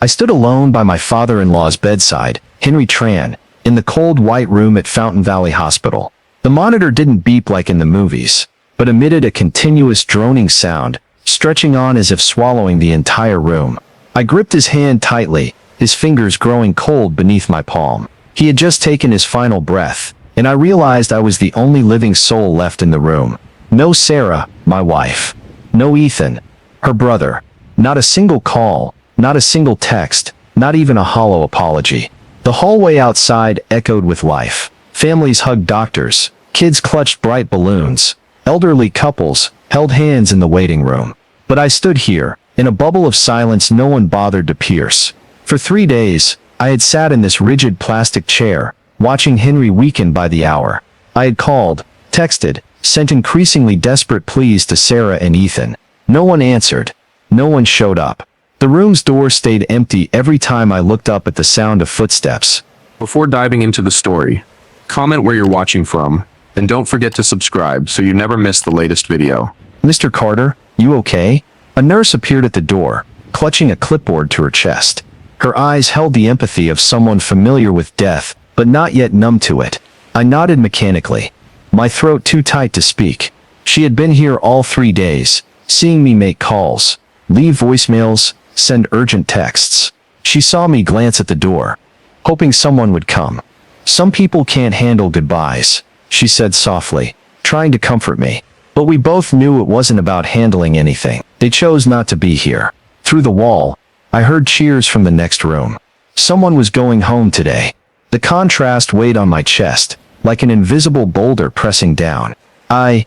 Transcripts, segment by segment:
I stood alone by my father-in-law's bedside, Henry Tran, in the cold white room at Fountain Valley Hospital. The monitor didn't beep like in the movies, but emitted a continuous droning sound, stretching on as if swallowing the entire room. I gripped his hand tightly, his fingers growing cold beneath my palm. He had just taken his final breath, and I realized I was the only living soul left in the room. No Sarah, my wife. No Ethan, her brother. Not a single call, not a single text, not even a hollow apology. The hallway outside echoed with life. Families hugged doctors, kids clutched bright balloons, elderly couples held hands in the waiting room. But I stood here, in a bubble of silence no one bothered to pierce. For 3 days, I had sat in this rigid plastic chair, watching Henry weaken by the hour. I had called, texted, sent increasingly desperate pleas to Sarah and Ethan. No one answered. No one showed up. The room's door stayed empty every time I looked up at the sound of footsteps. Before diving into the story, comment where you're watching from, and don't forget to subscribe so you never miss the latest video. Mr. Carter, you okay? A nurse appeared at the door, clutching a clipboard to her chest. Her eyes held the empathy of someone familiar with death, but not yet numb to it. I nodded mechanically, my throat too tight to speak. She had been here all 3 days, seeing me make calls, leave voicemails, send urgent texts. She saw me glance at the door, hoping someone would come. Some people can't handle goodbyes, she said softly, trying to comfort me. But we both knew it wasn't about handling anything. They chose not to be here. Through the wall, I heard cheers from the next room. Someone was going home today. The contrast weighed on my chest, like an invisible boulder pressing down. I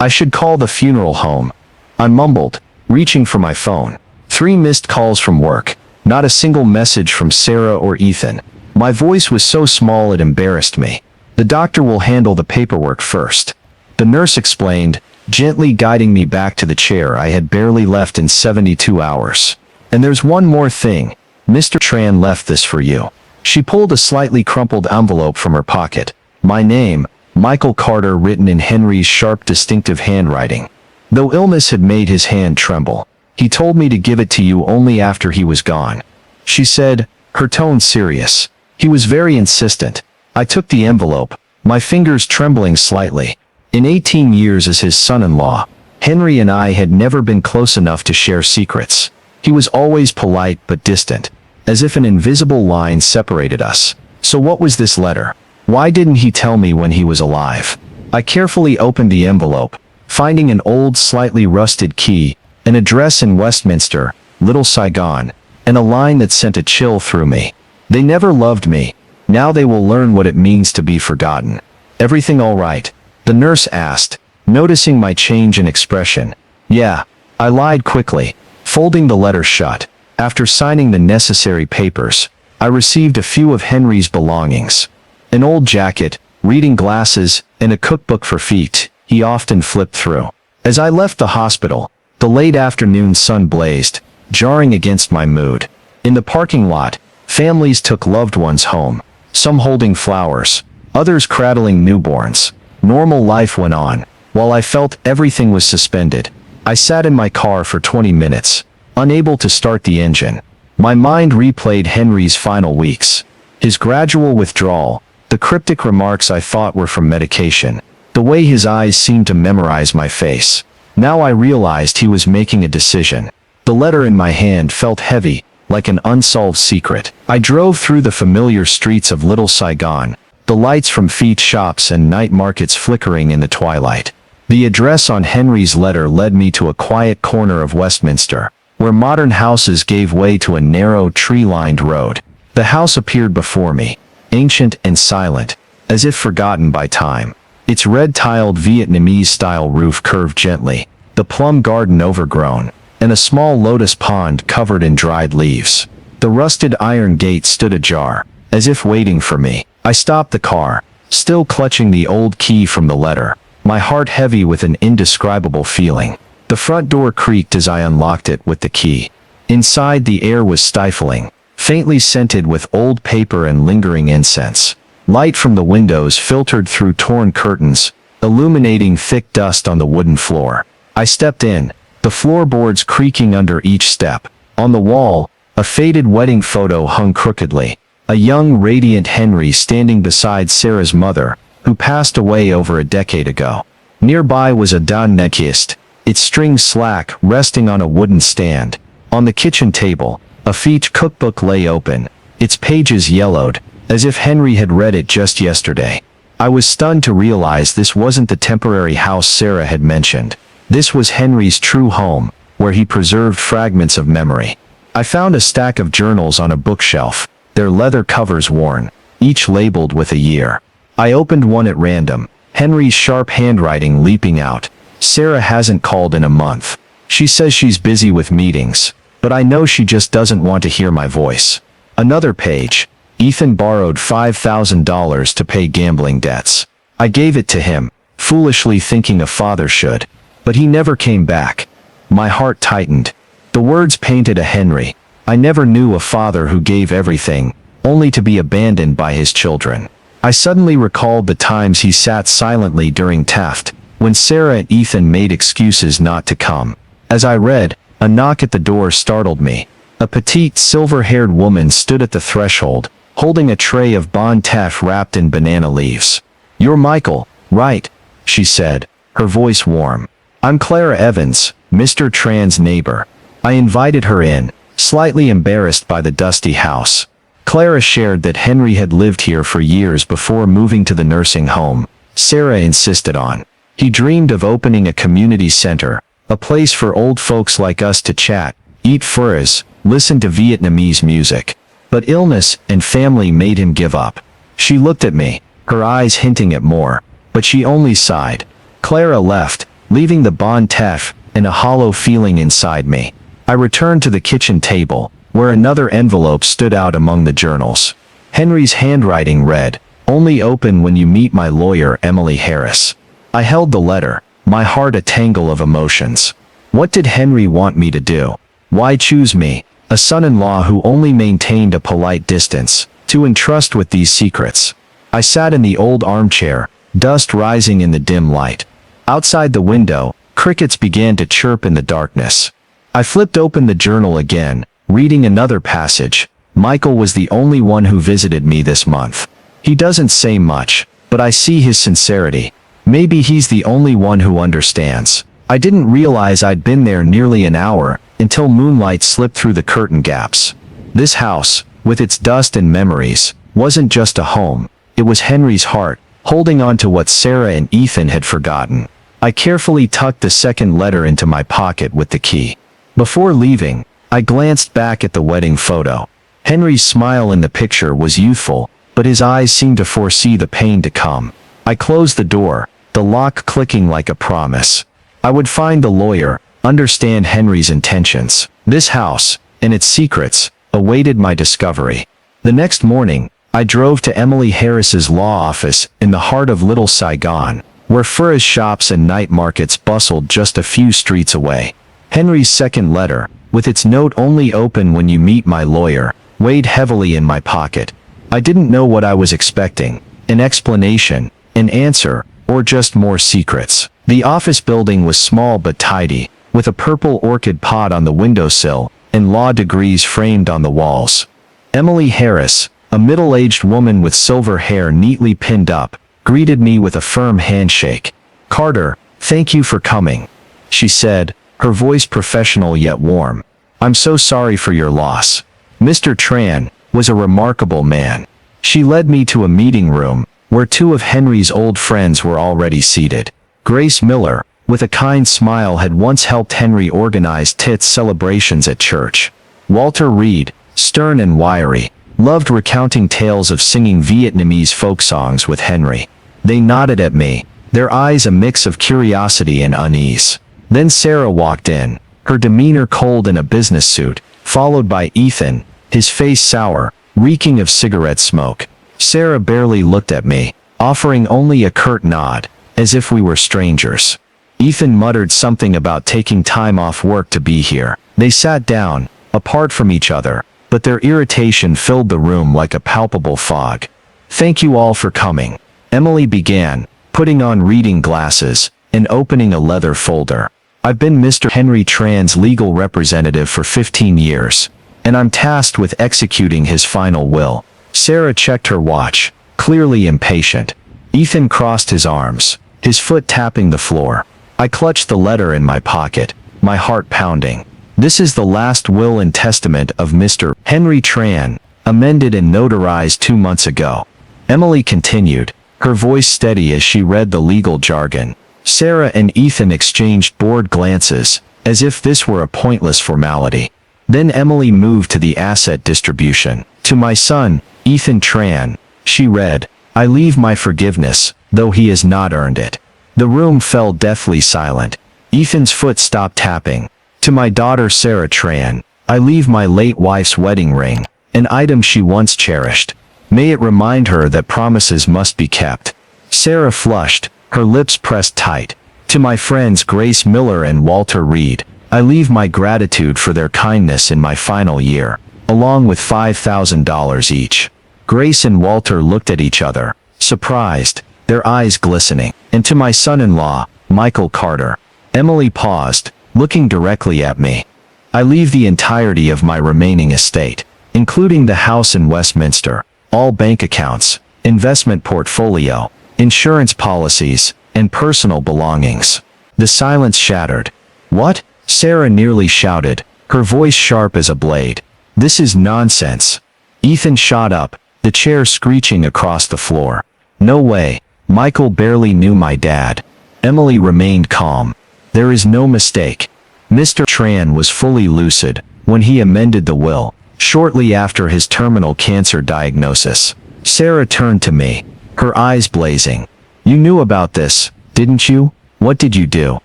should call the funeral home. I mumbled, reaching for my phone. 3 missed calls from work, not a single message from Sarah or Ethan. My voice was so small it embarrassed me. The doctor will handle the paperwork first, the nurse explained, gently guiding me back to the chair I had barely left in 72 hours. And there's one more thing. Mr. Tran left this for you. She pulled a slightly crumpled envelope from her pocket. My name, Michael Carter, written in Henry's sharp, distinctive handwriting. Though illness had made his hand tremble, he told me to give it to you only after he was gone. She said, her tone serious. He was very insistent. I took the envelope, my fingers trembling slightly. In 18 years as his son-in-law, Henry and I had never been close enough to share secrets. He was always polite but distant, as if an invisible line separated us. So what was this letter? Why didn't he tell me when he was alive? I carefully opened the envelope, finding an old, slightly rusted key, an address in Westminster, Little Saigon, and a line that sent a chill through me. They never loved me. Now they will learn what it means to be forgotten. Everything all right? The nurse asked, noticing my change in expression. Yeah, I lied quickly, folding the letter shut. After signing the necessary papers, I received a few of Henry's belongings. An old jacket, reading glasses, and a cookbook for feet he often flipped through. As I left the hospital, the late afternoon sun blazed, jarring against my mood. In the parking lot, families took loved ones home, some holding flowers, others cradling newborns. Normal life went on, while I felt everything was suspended. I sat in my car for 20 minutes, unable to start the engine. My mind replayed Henry's final weeks. His gradual withdrawal, the cryptic remarks I thought were from medication, the way his eyes seemed to memorize my face. Now I realized he was making a decision. The letter in my hand felt heavy, like an unsolved secret. I drove through the familiar streets of Little Saigon, the lights from feet shops and night markets flickering in the twilight. The address on Henry's letter led me to a quiet corner of Westminster, where modern houses gave way to a narrow, tree-lined road. The house appeared before me, ancient and silent, as if forgotten by time. Its red-tiled Vietnamese-style roof curved gently, the plum garden overgrown, and a small lotus pond covered in dried leaves. The rusted iron gate stood ajar, as if waiting for me. I stopped the car, still clutching the old key from the letter, my heart heavy with an indescribable feeling. The front door creaked as I unlocked it with the key. Inside, the air was stifling, faintly scented with old paper and lingering incense. Light from the windows filtered through torn curtains, illuminating thick dust on the wooden floor. I stepped in, the floorboards creaking under each step. On the wall, A faded wedding photo hung crookedly. A young, radiant Henry standing beside Sarah's mother, who passed away over a decade ago. Nearby was a Donnekiist, its strings slack, resting on a wooden stand. On the kitchen table, a Feech cookbook lay open, its pages yellowed, as if Henry had read it just yesterday. I was stunned to realize this wasn't the temporary house Sarah had mentioned. This was Henry's true home, where he preserved fragments of memory. I found a stack of journals on a bookshelf, their leather covers worn, each labeled with a year. I opened one at random, Henry's sharp handwriting leaping out. Sarah hasn't called in a month. She says she's busy with meetings, but I know she just doesn't want to hear my voice. Another page. Ethan borrowed $5,000 to pay gambling debts. I gave it to him, foolishly thinking a father should. But he never came back. My heart tightened. The words painted a Henry I never knew, a father who gave everything, only to be abandoned by his children. I suddenly recalled the times he sat silently during Taft, when Sarah and Ethan made excuses not to come. As I read, a knock at the door startled me. A petite, silver-haired woman stood at the threshold, holding a tray of Bon Taff wrapped in banana leaves. "You're Michael, right?" she said, her voice warm. "I'm Clara Evans, Mr. Tran's neighbor." I invited her in, slightly embarrassed by the dusty house. Clara shared that Henry had lived here for years before moving to the nursing home Sarah insisted on. He dreamed of opening a community center, a place for old folks like us to chat, eat furs, listen to Vietnamese music. But illness and family made him give up. She looked at me, her eyes hinting at more, but she only sighed. Clara left, leaving the Bon Taff and a hollow feeling inside me. I returned to the kitchen table, where another envelope stood out among the journals. Henry's handwriting read, "Only open when you meet my lawyer, Emily Harris." I held the letter, my heart a tangle of emotions. What did Henry want me to do? Why choose me, a son-in-law who only maintained a polite distance, to entrust with these secrets? I sat in the old armchair, dust rising in the dim light. Outside the window, crickets began to chirp in the darkness. I flipped open the journal again, reading another passage. Michael was the only one who visited me this month. He doesn't say much, but I see his sincerity. Maybe he's the only one who understands. I didn't realize I'd been there nearly an hour, until moonlight slipped through the curtain gaps. This house, with its dust and memories, wasn't just a home. It was Henry's heart, holding on to what Sarah and Ethan had forgotten. I carefully tucked the second letter into my pocket with the key. Before leaving, I glanced back at the wedding photo. Henry's smile in the picture was youthful, but his eyes seemed to foresee the pain to come. I closed the door, the lock clicking like a promise. I would find the lawyer, understand Henry's intentions. This house, and its secrets, awaited my discovery. The next morning, I drove to Emily Harris's law office in the heart of Little Saigon, where furs shops and night markets bustled just a few streets away. Henry's second letter, with its note "Only open when you meet my lawyer," weighed heavily in my pocket. I didn't know what I was expecting, an explanation, an answer, or just more secrets. The office building was small but tidy, with a purple orchid pot on the windowsill, and law degrees framed on the walls. Emily Harris, a middle-aged woman with silver hair neatly pinned up, greeted me with a firm handshake. "Carter, thank you for coming," she said, her voice professional yet warm. "I'm so sorry for your loss. Mr. Tran was a remarkable man." She led me to a meeting room, where two of Henry's old friends were already seated. Grace Miller, with a kind smile, had once helped Henry organize Tit's celebrations at church. Walter Reed, stern and wiry, loved recounting tales of singing Vietnamese folk songs with Henry. They nodded at me, their eyes a mix of curiosity and unease. Then Sarah walked in, her demeanor cold in a business suit, followed by Ethan, his face sour, reeking of cigarette smoke. Sarah barely looked at me, offering only a curt nod, as if we were strangers. Ethan muttered something about taking time off work to be here. They sat down, apart from each other, but their irritation filled the room like a palpable fog. "Thank you all for coming," Emily began, putting on reading glasses and opening a leather folder. "I've been Mr. Henry Tran's legal representative for 15 years. and I'm tasked with executing his final will. Sarah checked her watch, clearly impatient. Ethan crossed his arms, his foot tapping the floor. I clutched the letter in my pocket, my heart pounding. This is the last will and testament of Mr. Henry Tran, amended and notarized 2 months ago. Emily continued, her voice steady as she read the legal jargon. Sarah and Ethan exchanged bored glances, as if this were a pointless formality. Then Emily moved to the asset distribution. To my son, Ethan Tran, she read, I leave my forgiveness, though he has not earned it. The room fell deathly silent. Ethan's foot stopped tapping. To my daughter Sarah Tran, I leave my late wife's wedding ring, an item she once cherished. May it remind her that promises must be kept. Sarah flushed, her lips pressed tight. To my friends Grace Miller and Walter Reed, I leave my gratitude for their kindness in my final year, along with $5,000 each. Grace and Walter looked at each other, surprised, their eyes glistening. And to my son-in-law, Michael Carter. Emily paused, looking directly at me. I leave the entirety of my remaining estate, including the house in Westminster, all bank accounts, investment portfolio, insurance policies, and personal belongings. The silence shattered. What? Sarah nearly shouted, her voice sharp as a blade. This is nonsense. Ethan shot up, the chair screeching across the floor. No way. Michael barely knew my dad. Emily remained calm. There is no mistake. Mr. Tran was fully lucid when he amended the will, shortly after his terminal cancer diagnosis. Sarah turned to me, her eyes blazing. You knew about this, didn't you? What did you do?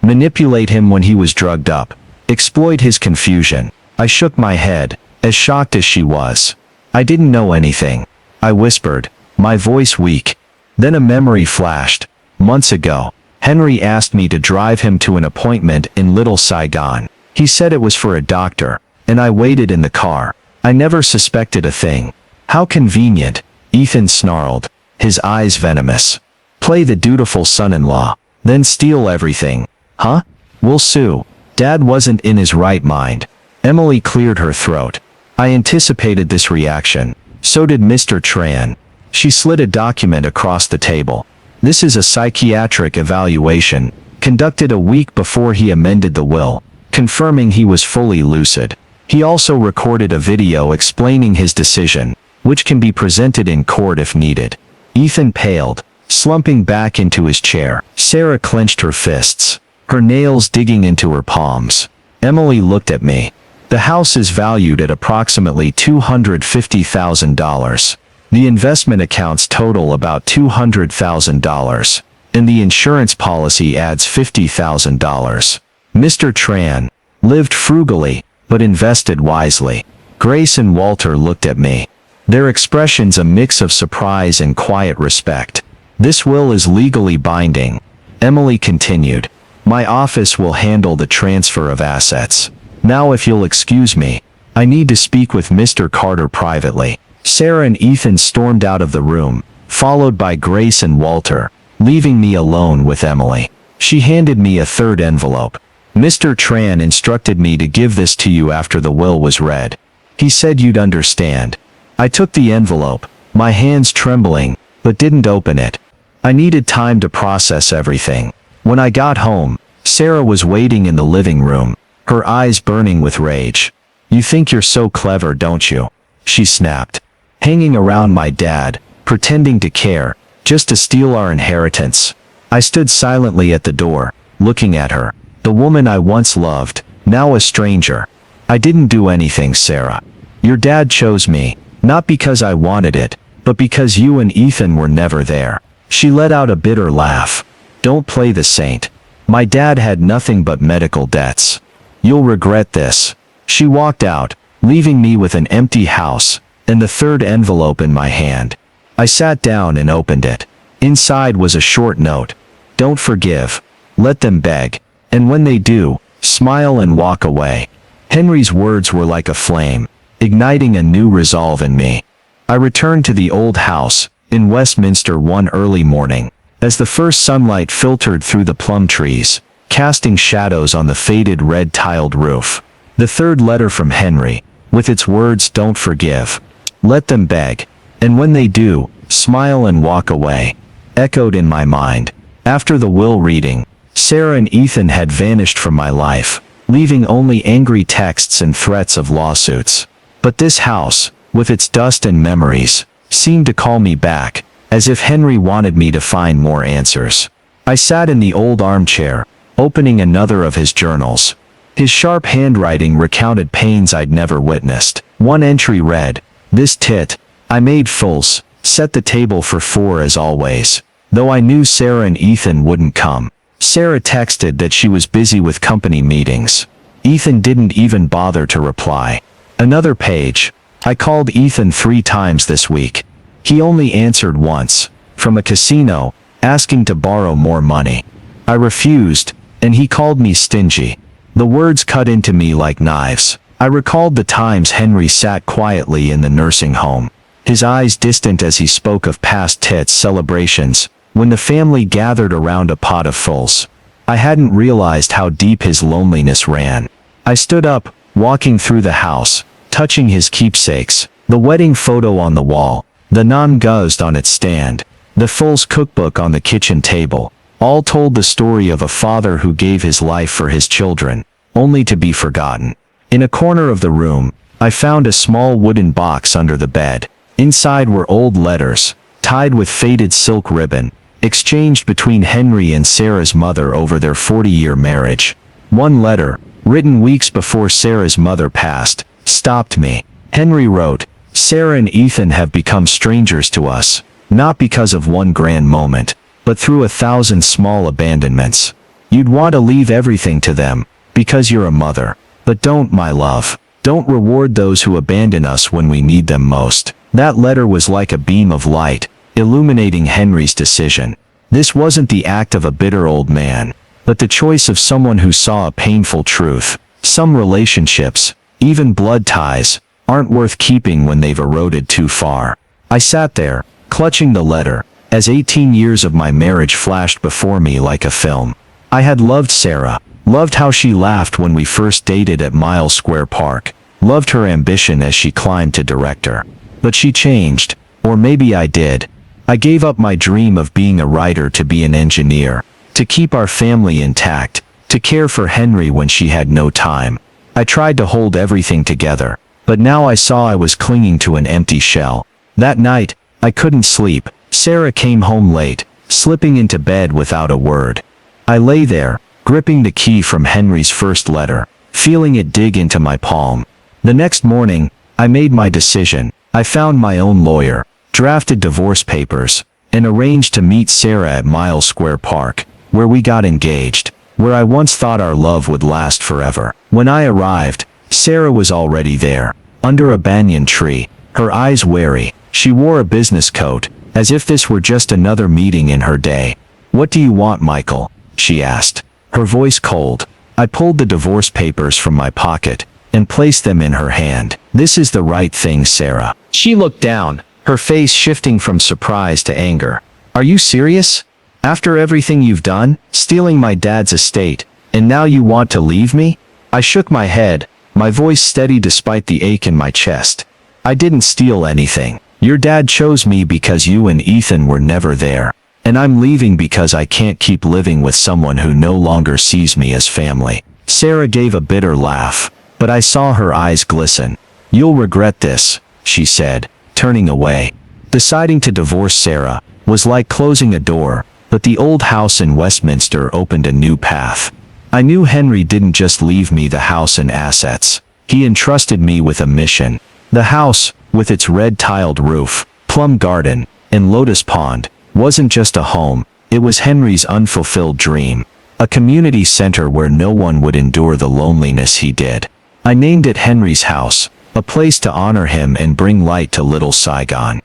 Manipulate him when he was drugged up. Exploit his confusion. I shook my head, as shocked as she was. I didn't know anything. I whispered, my voice weak. Then a memory flashed. Months ago, Henry asked me to drive him to an appointment in Little Saigon. He said it was for a doctor, and I waited in the car. I never suspected a thing. How convenient, Ethan snarled, his eyes venomous. Play the dutiful son-in-law, then steal everything. Huh? We'll sue. Dad wasn't in his right mind. Emily cleared her throat. I anticipated this reaction. So did Mr. Tran. She slid a document across the table. This is a psychiatric evaluation, conducted a week before he amended the will, confirming he was fully lucid. He also recorded a video explaining his decision, which can be presented in court if needed. Ethan paled, slumping back into his chair. Sarah clenched her fists, her nails digging into her palms. Emily looked at me. The house is valued at approximately $250,000. The investment accounts total about $200,000, and the insurance policy adds $50,000. Mr. Tran lived frugally, but invested wisely. Grace and Walter looked at me, their expressions a mix of surprise and quiet respect. This will is legally binding. Emily continued. My office will handle the transfer of assets. Now if you'll excuse me, I need to speak with Mr. Carter privately. Sarah and Ethan stormed out of the room, followed by Grace and Walter, leaving me alone with Emily. She handed me a third envelope. Mr. Tran instructed me to give this to you after the will was read. He said you'd understand. I took the envelope, my hands trembling, but didn't open it. I needed time to process everything. When I got home, Sarah was waiting in the living room, her eyes burning with rage. You think you're so clever, don't you? She snapped. Hanging around my dad, pretending to care, just to steal our inheritance. I stood silently at the door, looking at her, the woman I once loved, now a stranger. I didn't do anything, Sarah. Your dad chose me, not because I wanted it, but because you and Ethan were never there. She let out a bitter laugh. Don't play the saint. My dad had nothing but medical debts. You'll regret this. She walked out, leaving me with an empty house, and the third envelope in my hand. I sat down and opened it. Inside was a short note. Don't forgive. Let them beg. And when they do, smile and walk away. Henry's words were like a flame, igniting a new resolve in me. I returned to the old house, in Westminster one early morning, as the first sunlight filtered through the plum trees, casting shadows on the faded red-tiled roof. The third letter from Henry, with its words, "Don't forgive. Let them beg. And when they do, smile and walk away," echoed in my mind. After the will reading, Sarah and Ethan had vanished from my life, leaving only angry texts and threats of lawsuits. But this house, with its dust and memories, seemed to call me back, as if Henry wanted me to find more answers. I sat in the old armchair, opening another of his journals. His sharp handwriting recounted pains I'd never witnessed. One entry read, "This tit, I made fulls, set the table for 4 as always." Though I knew Sarah and Ethan wouldn't come. Sarah texted that she was busy with company meetings. Ethan didn't even bother to reply. Another page. "I called Ethan 3 times this week. He only answered once, from a casino, asking to borrow more money. I refused, and he called me stingy." The words cut into me like knives. I recalled the times Henry sat quietly in the nursing home, his eyes distant as he spoke of past tits celebrations, when the family gathered around a pot of fulls. I hadn't realized how deep his loneliness ran. I stood up, walking through the house, touching his keepsakes, the wedding photo on the wall, the non-guzed on its stand, the Fulls cookbook on the kitchen table. All told the story of a father who gave his life for his children, only to be forgotten. In a corner of the room, I found a small wooden box under the bed. Inside were old letters, tied with faded silk ribbon, exchanged between Henry and Sarah's mother over their 40-year marriage. One letter, written weeks before Sarah's mother passed, stopped me. Henry wrote, "Sarah and Ethan have become strangers to us, not because of one grand moment, but through 1,000 small abandonments. You'd want to leave everything to them, because you're a mother. But don't, my love. Don't reward those who abandon us when we need them most." That letter was like a beam of light, illuminating Henry's decision. This wasn't the act of a bitter old man, but the choice of someone who saw a painful truth. Some relationships, even blood ties, aren't worth keeping when they've eroded too far. I sat there, clutching the letter, as 18 years of my marriage flashed before me like a film. I had loved Sarah, loved how she laughed when we first dated at Miles Square Park, loved her ambition as she climbed to director. But she changed, or maybe I did. I gave up my dream of being a writer to be an engineer, to keep our family intact, to care for Henry when she had no time. I tried to hold everything together, but now I saw I was clinging to an empty shell. That night, I couldn't sleep. Sarah came home late, slipping into bed without a word. I lay there, gripping the key from Henry's first letter, feeling it dig into my palm. The next morning, I made my decision. I found my own lawyer, drafted divorce papers, and arranged to meet Sarah at Miles Square Park, where we got engaged, where I once thought our love would last forever. When I arrived, Sarah was already there, under a banyan tree, her eyes wary. She wore a business coat, as if this were just another meeting in her day. "What do you want, Michael?" she asked, her voice cold. I pulled the divorce papers from my pocket and placed them in her hand. "This is the right thing, Sarah." She looked down, her face shifting from surprise to anger. "Are you serious? After everything you've done, stealing my dad's estate, and now you want to leave me?" I shook my head, my voice steady despite the ache in my chest. "I didn't steal anything. Your dad chose me because you and Ethan were never there, and I'm leaving because I can't keep living with someone who no longer sees me as family." Sarah gave a bitter laugh, but I saw her eyes glisten. "You'll regret this," she said, turning away. Deciding to divorce Sarah was like closing a door, but the old house in Westminster opened a new path. I knew Henry didn't just leave me the house and assets. He entrusted me with a mission. The house, with its red-tiled roof, plum garden, and lotus pond, wasn't just a home, it was Henry's unfulfilled dream. A community center where no one would endure the loneliness he did. I named it Henry's House, a place to honor him and bring light to Little Saigon.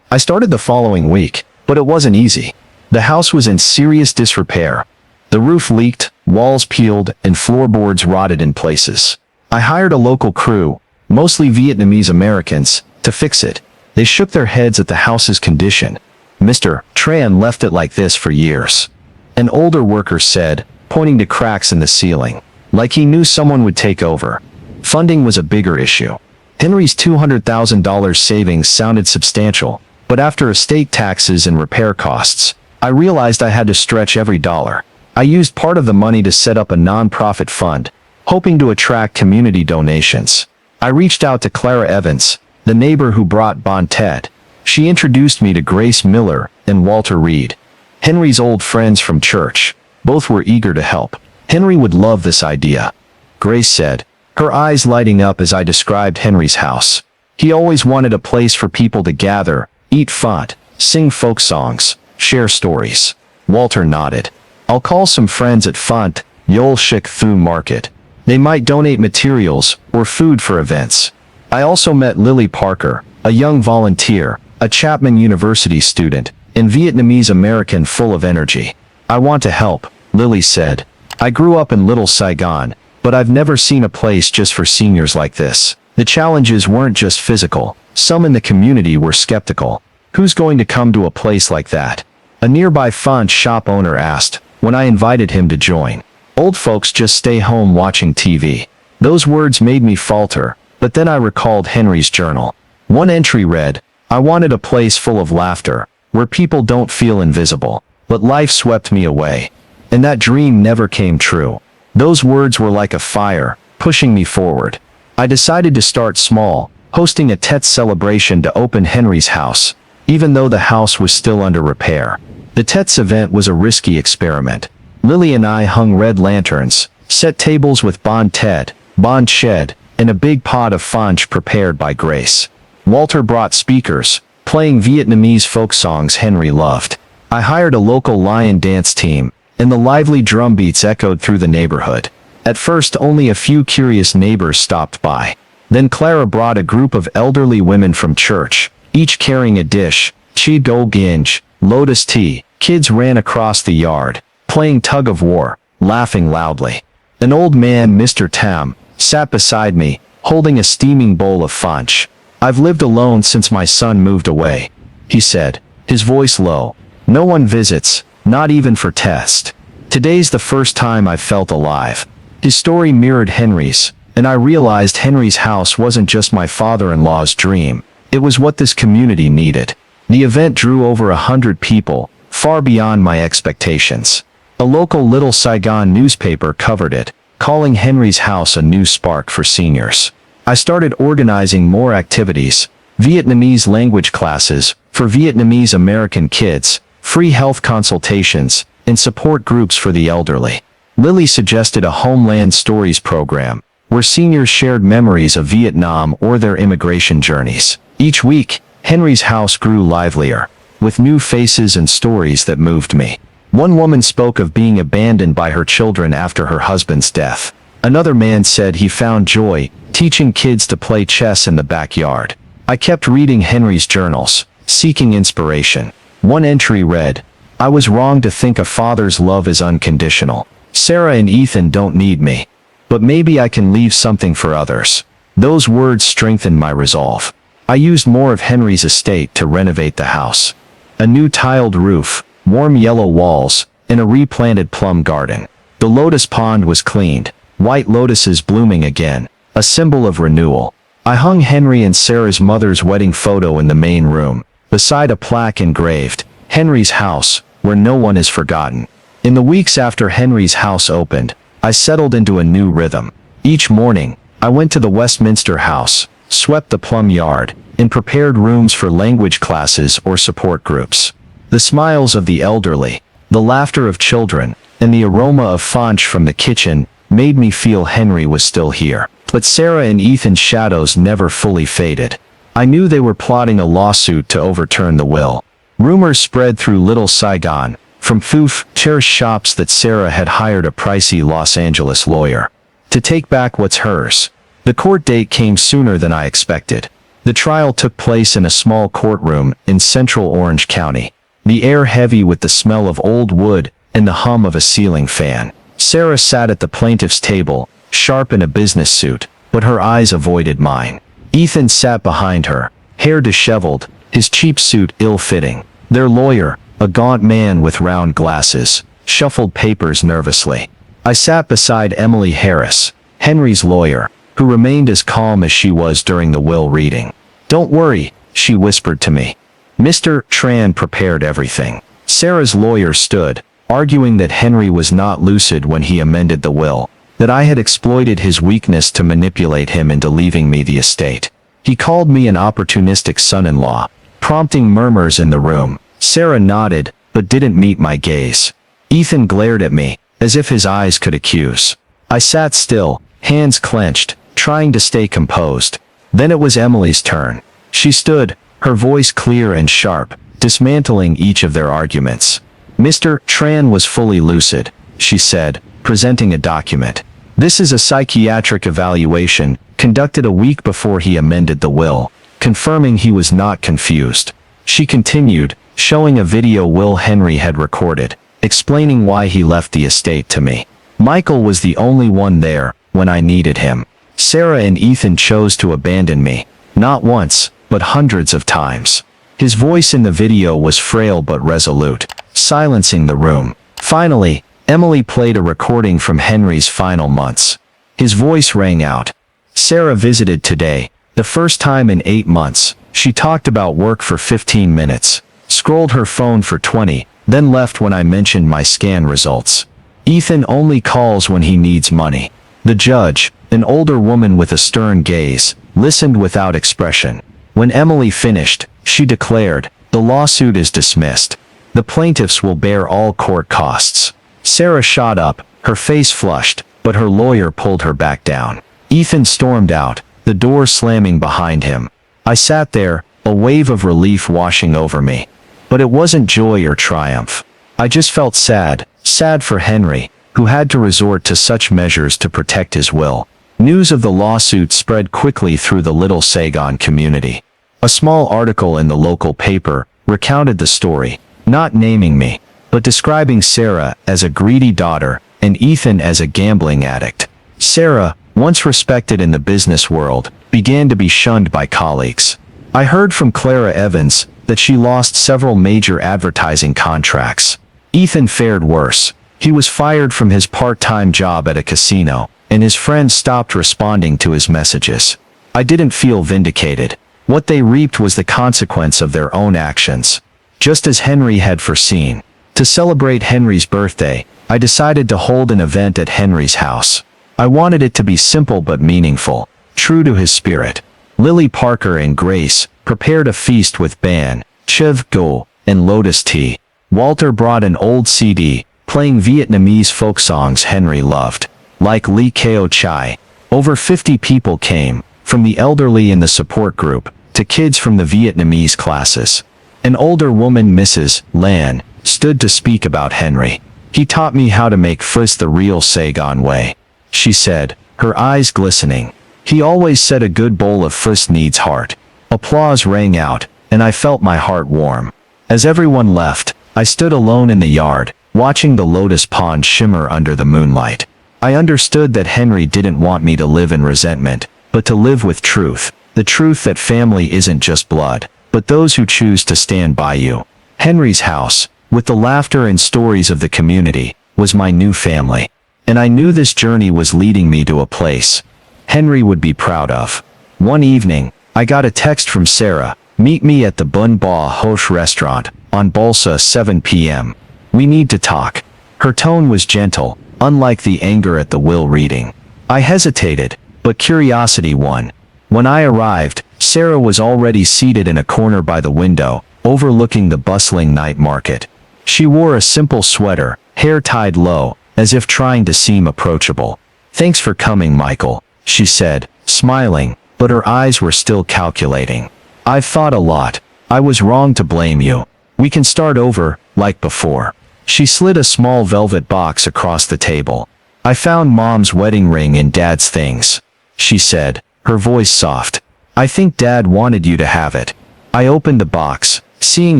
I started the following week, but it wasn't easy. The house was in serious disrepair. The roof leaked, walls peeled, and floorboards rotted in places. I hired a local crew, mostly Vietnamese Americans, to fix it. They shook their heads at the house's condition. "Mr. Tran left it like this for years," an older worker said, pointing to cracks in the ceiling, like he knew someone would take over. Funding was a bigger issue. Henry's $200,000 savings sounded substantial, but after estate taxes and repair costs, I realized I had to stretch every dollar. I used part of the money to set up a non-profit fund, hoping to attract community donations. I reached out to Clara Evans, the neighbor who brought Bon Ted. She introduced me to Grace Miller and Walter Reed, Henry's old friends from church. Both were eager to help. Henry would love this idea, Grace said, her eyes lighting up as I described Henry's house. He always wanted a place for people to gather, eat fun, sing folk songs, share stories. Walter nodded. I'll call some friends at Font, Yol Shik Thu Market. They might donate materials or food for events. I also met Lily Parker, a young volunteer, a Chapman University student, and Vietnamese American full of energy. I want to help, Lily said. I grew up in Little Saigon, but I've never seen a place just for seniors like this. The challenges weren't just physical. Some in the community were skeptical. Who's going to come to a place like that? A nearby font shop owner asked, when I invited him to join. Old folks just stay home watching TV. Those words made me falter, but then I recalled Henry's journal. One entry read, I wanted a place full of laughter, where people don't feel invisible. But life swept me away. And that dream never came true. Those words were like a fire, pushing me forward. I decided to start small, hosting a Tet celebration to open Henry's house, even though the house was still under repair. The Tet's event was a risky experiment. Lily and I hung red lanterns, set tables with Bon Ted, Bon Ched, and a big pot of fanch prepared by Grace. Walter brought speakers, playing Vietnamese folk songs Henry loved. I hired a local lion dance team, and the lively drum beats echoed through the neighborhood. At first only a few curious neighbors stopped by. Then Clara brought a group of elderly women from church, each carrying a dish, chi do ginge, lotus tea. Kids ran across the yard, playing tug of war, laughing loudly. An old man, Mr. Tam, sat beside me, holding a steaming bowl of fanch. I've lived alone since my son moved away, he said, his voice low. No one visits, not even for test. Today's the first time I've felt alive. His story mirrored Henry's, and I realized Henry's house wasn't just my father-in-law's dream. It was what this community needed. The event drew over 100 people, far beyond my expectations. A local Little Saigon newspaper covered it, calling Henry's house a new spark for seniors. I started organizing more activities, Vietnamese language classes for Vietnamese American kids, free health consultations, and support groups for the elderly. Lily suggested a Homeland Stories program, where seniors shared memories of Vietnam or their immigration journeys. Each week, Henry's house grew livelier, with new faces and stories that moved me. One woman spoke of being abandoned by her children after her husband's death. Another man said he found joy teaching kids to play chess in the backyard. I kept reading Henry's journals, seeking inspiration. One entry read, I was wrong to think a father's love is unconditional. Sarah and Ethan don't need me, but maybe I can leave something for others. Those words strengthened my resolve. I used more of Henry's estate to renovate the house. A new tiled roof, warm yellow walls, and a replanted plum garden. The lotus pond was cleaned, white lotuses blooming again, a symbol of renewal. I hung Henry and Sarah's mother's wedding photo in the main room, beside a plaque engraved, Henry's house, where no one is forgotten. In the weeks after Henry's house opened, I settled into a new rhythm. Each morning, I went to the Westminster house, swept the plum yard, and prepared rooms for language classes or support groups. The smiles of the elderly, the laughter of children, and the aroma of fanch from the kitchen made me feel Henry was still here. But Sarah and Ethan's shadows never fully faded. I knew they were plotting a lawsuit to overturn the will. Rumors spread through Little Saigon, from cherished shops that Sarah had hired a pricey Los Angeles lawyer to take back what's hers. The court date came sooner than I expected. The trial took place in a small courtroom in central Orange County, the air heavy with the smell of old wood and the hum of a ceiling fan. Sarah sat at the plaintiff's table, sharp in a business suit, but her eyes avoided mine. Ethan sat behind her, hair disheveled, his cheap suit ill-fitting. Their lawyer, a gaunt man with round glasses, shuffled papers nervously. I sat beside Emily Harris, Henry's lawyer, who remained as calm as she was during the will reading. "Don't worry," she whispered to me. Mr. Tran prepared everything. Sarah's lawyer stood, arguing that Henry was not lucid when he amended the will, that I had exploited his weakness to manipulate him into leaving me the estate. He called me an opportunistic son-in-law, prompting murmurs in the room. Sarah nodded, but didn't meet my gaze. Ethan glared at me, as if his eyes could accuse. I sat still, hands clenched, trying to stay composed. Then it was Emily's turn. She stood, her voice clear and sharp, dismantling each of their arguments. "Mr. Tran was fully lucid," she said, presenting a document. "This is a psychiatric evaluation, conducted a week before he amended the will, confirming he was not confused." She continued, showing a video Will Henry had recorded, explaining why he left the estate to me. "Michael was the only one there when I needed him. Sarah and Ethan chose to abandon me, not once, but hundreds of times." His voice in the video was frail but resolute, silencing the room. Finally, Emily played a recording from Henry's final months. His voice rang out. "Sarah visited today, the first time in 8 months. She talked about work for 15 minutes, scrolled her phone for 20, then left when I mentioned my scan results. Ethan only calls when he needs money." The judge, an older woman with a stern gaze, listened without expression. When Emily finished, she declared, "The lawsuit is dismissed. The plaintiffs will bear all court costs." Sarah shot up, her face flushed, but her lawyer pulled her back down. Ethan stormed out, the door slamming behind him. I sat there, a wave of relief washing over me. But it wasn't joy or triumph. I just felt sad, sad for Henry, who had to resort to such measures to protect his will. News of the lawsuit spread quickly through the Little Saigon community. A small article in the local paper recounted the story, not naming me, but describing Sarah as a greedy daughter and Ethan as a gambling addict. Sarah, once respected in the business world, began to be shunned by colleagues. I heard from Clara Evans that she lost several major advertising contracts. Ethan fared worse. He was fired from his part-time job at a casino, and his friends stopped responding to his messages. I didn't feel vindicated. What they reaped was the consequence of their own actions, just as Henry had foreseen. To celebrate Henry's birthday, I decided to hold an event at Henry's house. I wanted it to be simple but meaningful, true to his spirit. Lily Parker and Grace prepared a feast with ban, chiv go, and lotus tea. Walter brought an old CD, playing Vietnamese folk songs Henry loved, like Ly Keo Chai. Over 50 people came, from the elderly in the support group, to kids from the Vietnamese classes. An older woman, Mrs. Lan, stood to speak about Henry. "He taught me how to make pho the real Saigon way," she said, her eyes glistening. "He always said a good bowl of pho needs heart." Applause rang out, and I felt my heart warm. As everyone left, I stood alone in the yard, watching the lotus pond shimmer under the moonlight. I understood that Henry didn't want me to live in resentment, but to live with truth. The truth that family isn't just blood, but those who choose to stand by you. Henry's house, with the laughter and stories of the community, was my new family. And I knew this journey was leading me to a place Henry would be proud of. One evening, I got a text from Sarah, "Meet me at the Bun Ba Hosh restaurant, on Bolsa 7 p.m. We need to talk." Her tone was gentle, unlike the anger at the will reading. I hesitated, but curiosity won. When I arrived, Sarah was already seated in a corner by the window, overlooking the bustling night market. She wore a simple sweater, hair tied low, as if trying to seem approachable. "Thanks for coming, Michael," she said, smiling, but her eyes were still calculating. "I've thought a lot. I was wrong to blame you. We can start over, like before." She slid a small velvet box across the table. "I found Mom's wedding ring in Dad's things," she said, her voice soft. "I think Dad wanted you to have it." I opened the box, seeing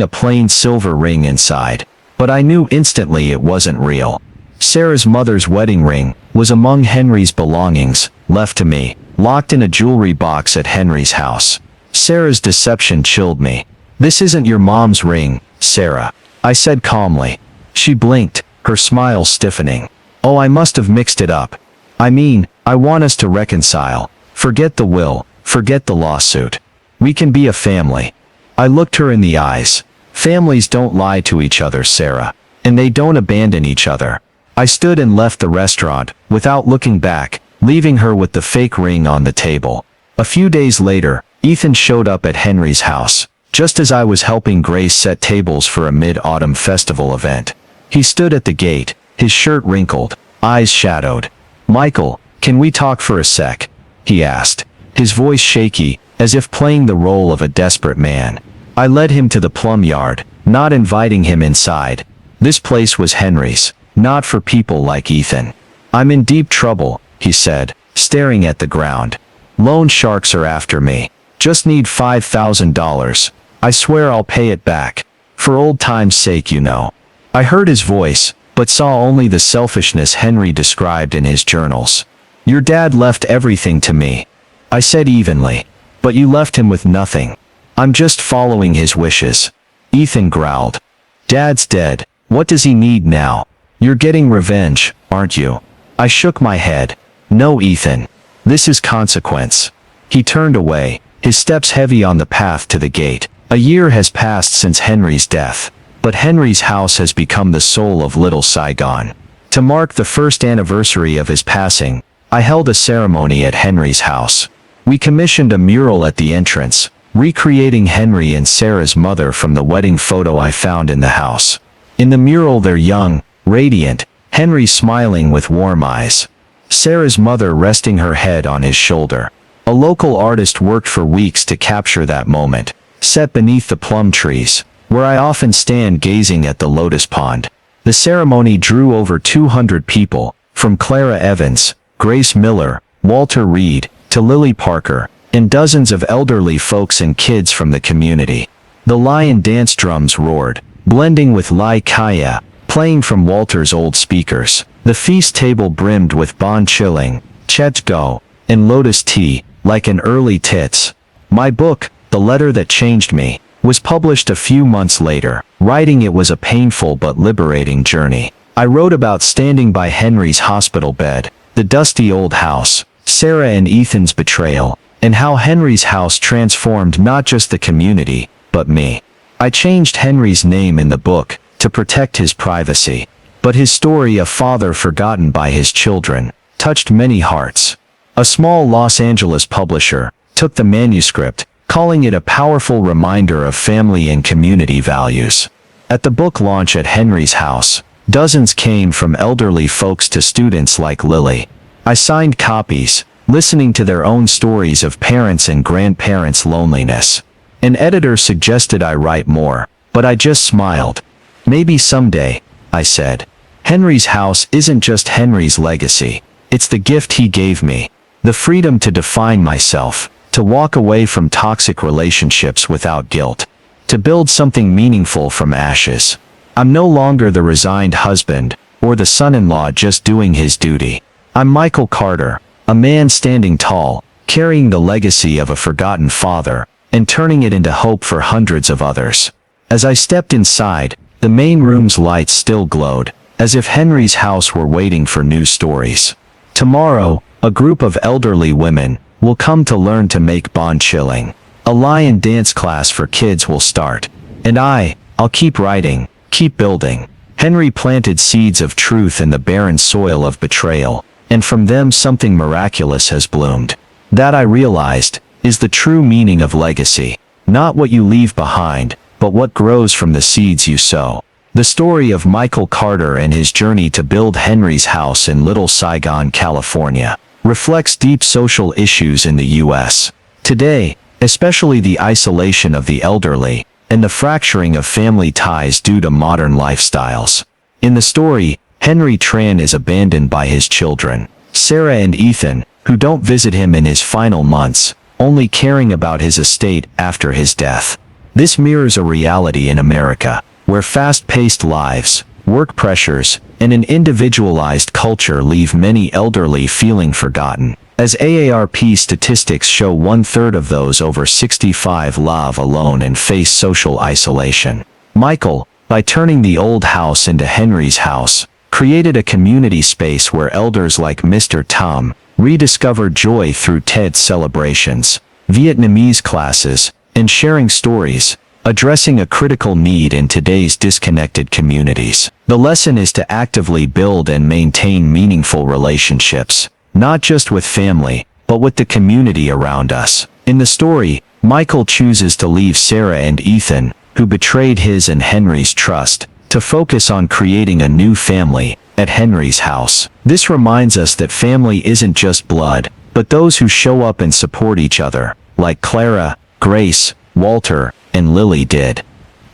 a plain silver ring inside, but I knew instantly it wasn't real. Sarah's mother's wedding ring was among Henry's belongings, left to me, locked in a jewelry box at Henry's house. Sarah's deception chilled me. "This isn't your mom's ring, Sarah," I said calmly. She blinked, her smile stiffening. "Oh, I must have mixed it up. I mean, I want us to reconcile." Forget the will, forget the lawsuit. We can be a family. I looked her in the eyes. Families don't lie to each other, Sarah. And they don't abandon each other. I stood and left the restaurant, without looking back, leaving her with the fake ring on the table. A few days later, Ethan showed up at Henry's house, just as I was helping Grace set tables for a mid-autumn festival event. He stood at the gate, his shirt wrinkled, eyes shadowed. "Michael, can we talk for a sec?" he asked, his voice shaky, as if playing the role of a desperate man. I led him to the plum yard, not inviting him inside. This place was Henry's, not for people like Ethan. "I'm in deep trouble," he said, staring at the ground. "Loan sharks are after me. Just need $5,000. I swear I'll pay it back. For old time's sake, you know." I heard his voice, but saw only the selfishness Henry described in his journals. "Your dad left everything to me," I said evenly. "But you left him with nothing." "I'm just following his wishes," Ethan growled. "Dad's dead. What does he need now? You're getting revenge, aren't you?" I shook my head. "No, Ethan. This is consequence." He turned away, his steps heavy on the path to the gate. A year has passed since Henry's death. But Henry's house has become the soul of Little Saigon. To mark the first anniversary of his passing, I held a ceremony at Henry's house. We commissioned a mural at the entrance, recreating Henry and Sarah's mother from the wedding photo I found in the house. In the mural they're young, radiant, Henry smiling with warm eyes. Sarah's mother resting her head on his shoulder. A local artist worked for weeks to capture that moment, set beneath the plum trees, where I often stand gazing at the lotus pond. The ceremony drew over 200 people, from Clara Evans, Grace Miller, Walter Reed, to Lily Parker, and dozens of elderly folks and kids from the community. The lion dance drums roared, blending with Lai Kaya, playing from Walter's old speakers. The feast table brimmed with bon chilling, chet do, and lotus tea, like an early tits. My book, The Letter That Changed Me, was published a few months later. Writing it was a painful but liberating journey. I wrote about standing by Henry's hospital bed, the dusty old house, Sarah and Ethan's betrayal, and how Henry's house transformed not just the community, but me. I changed Henry's name in the book, to protect his privacy. But his story, a father forgotten by his children, touched many hearts. A small Los Angeles publisher took the manuscript, calling it a powerful reminder of family and community values. At the book launch at Henry's house, dozens came from elderly folks to students like Lily. I signed copies, listening to their own stories of parents' and grandparents' loneliness. An editor suggested I write more, but I just smiled. "Maybe someday," I said. Henry's house isn't just Henry's legacy. It's the gift he gave me. The freedom to define myself, to walk away from toxic relationships without guilt, to build something meaningful from ashes. I'm no longer the resigned husband, or the son-in-law just doing his duty. I'm Michael Carter, a man standing tall, carrying the legacy of a forgotten father, and turning it into hope for hundreds of others. As I stepped inside, the main room's lights still glowed, as if Henry's house were waiting for new stories. Tomorrow, a group of elderly women will come to learn to make bond chilling. A lion dance class for kids will start. And I'll keep writing, keep building. Henry planted seeds of truth in the barren soil of betrayal, and from them something miraculous has bloomed. That, I realized, is the true meaning of legacy. Not what you leave behind, but what grows from the seeds you sow. The story of Michael Carter and his journey to build Henry's house in Little Saigon, California, reflects deep social issues in the U.S. today, especially the isolation of the elderly, and the fracturing of family ties due to modern lifestyles. In the story, Henry Tran is abandoned by his children, Sarah and Ethan, who don't visit him in his final months, only caring about his estate after his death. This mirrors a reality in America, where fast-paced lives, work pressures, and an individualized culture leave many elderly feeling forgotten. As AARP statistics show, 1/3 of those over 65 live alone and face social isolation. Michael, by turning the old house into Henry's house, created a community space where elders like Mr. Tom, rediscover joy through TED celebrations, Vietnamese classes, and sharing stories, addressing a critical need in today's disconnected communities. The lesson is to actively build and maintain meaningful relationships, not just with family, but with the community around us. In the story, Michael chooses to leave Sarah and Ethan, who betrayed his and Henry's trust, to focus on creating a new family at Henry's house. This reminds us that family isn't just blood, but those who show up and support each other, like Clara, Grace, Walter, and Lily did.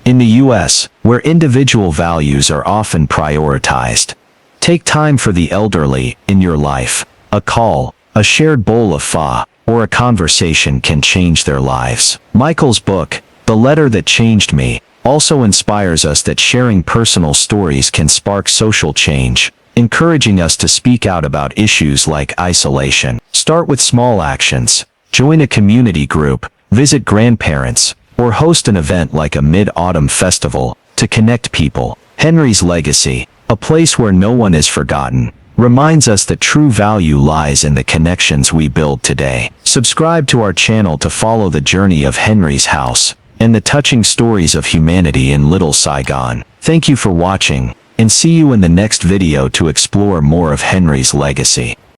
In the US, where individual values are often prioritized, take time for the elderly in your life. A call, a shared bowl of pho, or a conversation can change their lives. Michael's book, The Letter That Changed Me, also inspires us that sharing personal stories can spark social change, encouraging us to speak out about issues like isolation. Start with small actions. Join a community group, visit grandparents, or host an event like a mid-autumn festival to connect people. Henry's legacy, a place where no one is forgotten, reminds us that true value lies in the connections we build today. Subscribe to our channel to follow the journey of Henry's house and the touching stories of humanity in Little Saigon. Thank you for watching, and see you in the next video to explore more of Henry's legacy.